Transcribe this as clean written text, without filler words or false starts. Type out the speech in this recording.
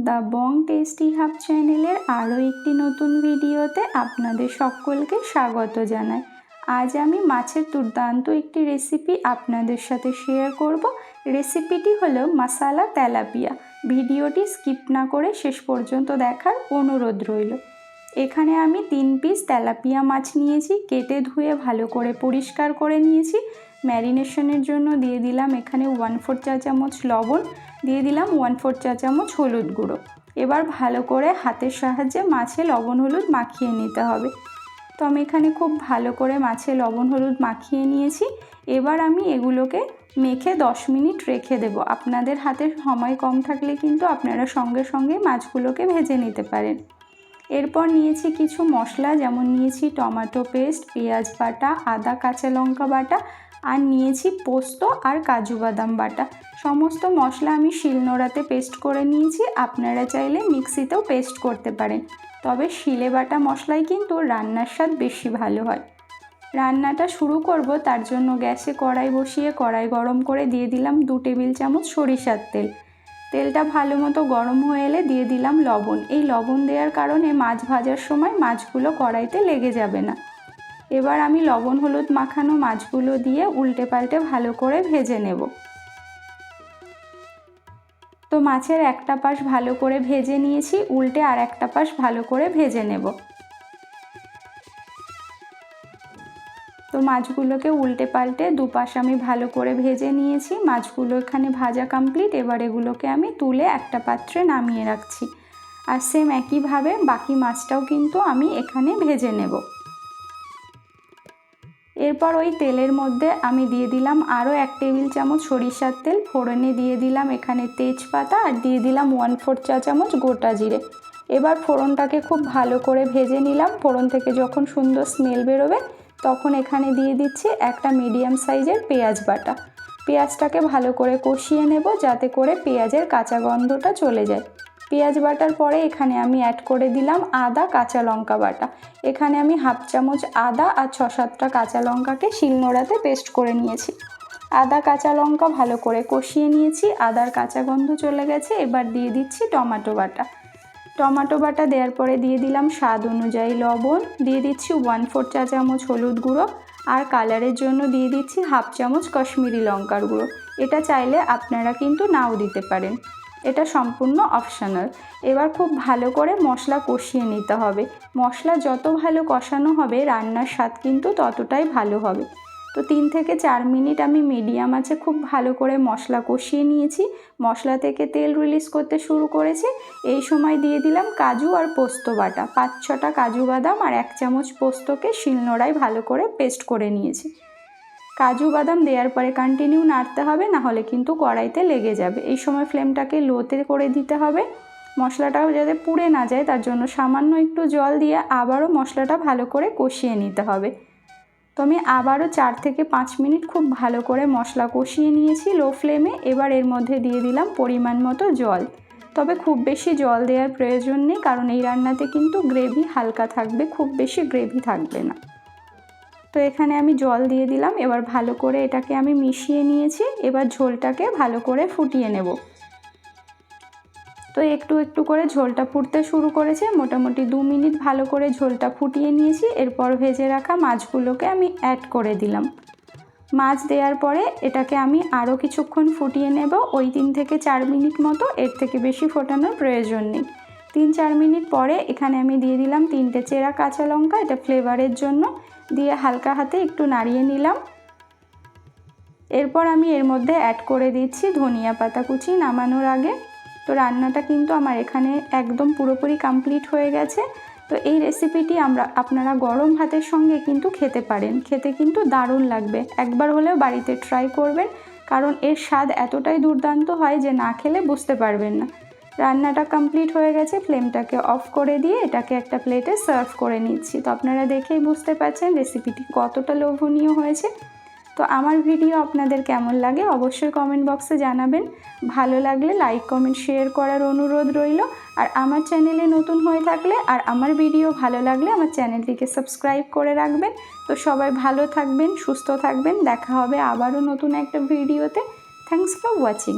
The Bong tasty hub চ্যানেলের আরও একটি নতুন ভিডিওতে আপনাদের সকলকে স্বাগত জানাই। আজ আমি মাছের দুর্দান্ত একটি রেসিপি আপনাদের সাথে শেয়ার করব। রেসিপিটি হলো মশালা তেলাপিয়া। ভিডিওটি স্কিপ না করে শেষ পর্যন্ত দেখার অনুরোধ রইল। এখানে আমি 3 পিস তেলাপিয়া মাছ নিয়েছি, কেটে ধুয়ে ভালো করে পরিষ্কার করে নিয়েছি। ম্যারিনেশনের জন্য দিয়ে দিলাম এখানে 1/4 চা চামচ লবণ, দিয়ে দিলাম 1/4 চা চামচ হলুদ গুঁড়ো। এবার ভালো করে হাতের সাহায্যে মাছে লবণ হলুদ মাখিয়ে নিতে হবে। তো আমি এখানে খুব ভালো করে মাছে লবণ হলুদ মাখিয়ে নিয়েছি। এবার আমি এগুলোকে মেখে 10 মিনিট রেখে দেব। আপনাদের হাতে সময় কম থাকলে কিন্তু আপনারা সঙ্গে সঙ্গে মাছগুলোকে ভেজে নিতে পারেন। এরপর নিয়েছি কিছু মশলা, যেমন নিয়েছি টমেটো পেস্ট, পেঁয়াজ বাটা, আদা কাঁচা লঙ্কা বাটা, আর নিয়েছি পোস্ত আর কাজু বাদাম বাটা। সমস্ত মশলা আমি শিলনোড়াতে পেস্ট করে নিয়েছি। আপনারা চাইলে মিক্সিতেও পেস্ট করতে পারেন, তবে শিলে বাটা মশলাই কিন্তু রান্নার স্বাদ বেশি ভালো হয়। রান্নাটা শুরু করব, তার জন্য গ্যাসে কড়াই বসিয়ে কড়াই গরম করে দিয়ে দিলাম 2 টেবিল চামচ সরিষার তেল। তেলটা ভালো মতো গরম হয়ে এলে দিয়ে দিলাম লবণ। এই লবণ দেওয়ার কারণে মাছ ভাজার সময় মাছগুলো কড়াইতে লেগে যাবে না। এবার আমি লবণ হলুদ মাখানো মাছগুলো দিয়ে উল্টে পাল্টে ভালো করে ভেজে নেব। তো মাছের একটা পাশ ভালো করে ভেজে নিয়েছি, উল্টে আর একটা পাশ ভালো করে ভেজে নেব। তো মাছগুলোকে উল্টে পাল্টে দুপাশ আমি ভালো করে ভেজে নিয়েছি। মাছগুলো এখানে ভাজা কমপ্লিট। এবার এগুলোকে আমি তুলে একটা পাত্রে নামিয়ে রাখছি। আর সেম একইভাবে বাকি মাছটাও কিন্তু আমি এখানে ভেজে নেব। এরপর ওই তেলের মধ্যে আমি দিয়ে দিলাম আরও 1 টেবিল চামচ সরিষার তেল। ফোড়নে দিয়ে দিলাম এখানে তেজপাতা, আর দিয়ে দিলাম 1/4 চা চামচ গোটা জিরে। এবার ফোড়নটাকে খুব ভালো করে ভেজে নিলাম। ফোড়ন থেকে যখন সুন্দর স্মেল বেরোবে তখন এখানে দিয়ে দিচ্ছি একটা মিডিয়াম সাইজের পেঁয়াজ বাটা। পেঁয়াজটাকে ভালো করে কষিয়ে নেব, যাতে করে পেঁয়াজের কাঁচা গন্ধটা চলে যায়। পেঁয়াজ বাটার পরে এখানে আমি অ্যাড করে দিলাম আদা কাঁচা লঙ্কা বাটা। এখানে আমি 1/2 চামচ আদা আর 6-7টা কাঁচা লঙ্কাকে শিলনোড়াতে পেস্ট করে নিয়েছি। আদা কাঁচা লঙ্কা ভালো করে কষিয়ে নিয়েছি, আদার কাঁচা গন্ধ চলে গেছে। এবার দিয়ে দিচ্ছি টমেটো বাটা। টমেটো বাটা দেওয়ার পরে দিয়ে দিলাম স্বাদ অনুযায়ী লবণ, দিয়ে দিচ্ছি 1/4 চা চামচ হলুদ গুঁড়ো, আর কালারের জন্য দিয়ে দিচ্ছি 1/2 চামচ কাশ্মীরি লঙ্কার গুঁড়ো। এটা চাইলে আপনারা কিন্তু নাও দিতে পারেন, এটা সম্পূর্ণ অপশনাল। এবার খুব ভালো করে মশলা কষিয়ে নিতে হবে। মশলা যত ভালো কষানো হবে রান্নার স্বাদ কিন্তু ততটাই ভালো হবে। তো 3 থেকে 4 মিনিট আমি মিডিয়াম আঁচে খুব ভালো করে মশলা কষিয়ে নিয়েছি। মশলা থেকে তেল রিলিজ করতে শুরু করেছে। এই সময় দিয়ে দিলাম কাজু আর পোস্ত বাটা। 5-6টা কাজু বাদাম আর 1 চামচ পোস্তকে শিলনোড়ায় ভালো করে পেস্ট করে নিয়েছি। কাজু বাদাম দেওয়ার পরে কন্টিনিউ নাড়তে হবে, না হলে কিন্তু কড়াইতে লেগে যাবে। এই সময় ফ্লেমটাকে লোতে করে দিতে হবে। মশলাটাও যাতে পুড়ে না যায় তার জন্য সামান্য একটু জল দিয়ে আবারও মশলাটা ভালো করে কষিয়ে নিতে হবে। তো আমি আবারও 4 থেকে 5 মিনিট খুব ভালো করে মশলা কষিয়ে নিয়েছি লো ফ্লেমে। এবার এর মধ্যে দিয়ে দিলাম পরিমাণ মতো জল। তবে খুব বেশি জল দেওয়ার প্রয়োজন নেই, কারণ এই রান্নাতে কিন্তু গ্রেভি হালকা থাকবে, খুব বেশি গ্রেভি থাকবে না। তো এখানে আমি জল দিয়ে দিলাম। এবার ভালো করে এটাকে আমি মিশিয়ে নিয়েছি। এবার ঝোলটাকে ভালো করে ফুটিয়ে নেব। তো একটু একটু করে ঝোলটা ফুটতে শুরু করেছে। মোটামুটি 2 মিনিট ভালো করে ঝোলটা ফুটিয়ে নিয়েছি। এরপর ভেজে রাখা মাছগুলোকে আমি অ্যাড করে দিলাম। মাছ দেওয়ার পরে এটাকে আমি আরও কিছুক্ষণ ফুটিয়ে নেব, ওই 3 থেকে 4 মিনিট মতো। এর থেকে বেশি ফোটানোর প্রয়োজন নেই। 3-4 মিনিট পরে এখানে আমি দিয়ে দিলাম 3টে চেরা কাঁচা লঙ্কা, এটা ফ্লেভারের জন্য। দিয়ে হালকা হাতে একটু নাড়িয়ে নিলাম। এরপর আমি এর মধ্যে অ্যাড করে দিচ্ছি ধনিয়া পাতা কুচি নামানোর আগে। তো রান্নাটা কিন্তু আমার এখানে একদম পুরোপুরি কমপ্লিট হয়ে গেছে। তো এই রেসিপিটি আপনারা গরম ভাতের সঙ্গে কিন্তু খেতে পারেন, খেতে কিন্তু দারুণ লাগবে। একবার হলেও বাড়িতে ট্রাই করবেন, কারণ এর স্বাদ এতটাই দুর্দান্ত হয় যে না খেলে বুঝতে পারবেন না। রান্নাটা কমপ্লিট হয়ে গেছে। ফ্লেমটাকে অফ করে দিয়ে এটাকে একটা প্লেটে সার্ভ করে নিচ্ছি। তো আপনারা দেখেই বুঝতে পারছেন রেসিপিটি কতটা লোভনীয় হয়েছে। তো আমার ভিডিও আপনাদের কেমন লাগে অবশ্যই কমেন্ট বক্সে জানাবেন। ভালো লাগলে লাইক কমেন্ট শেয়ার করার অনুরোধ রইল। আর আমার চ্যানেলে নতুন হয়ে থাকলে আর আমার ভিডিও ভালো লাগলে আমার চ্যানেলটিকে সাবস্ক্রাইব করে রাখবেন। তো সবাই ভালো থাকবেন, সুস্থ থাকবেন। দেখা হবে আবারও নতুন একটা ভিডিওতে। Thanks for watching.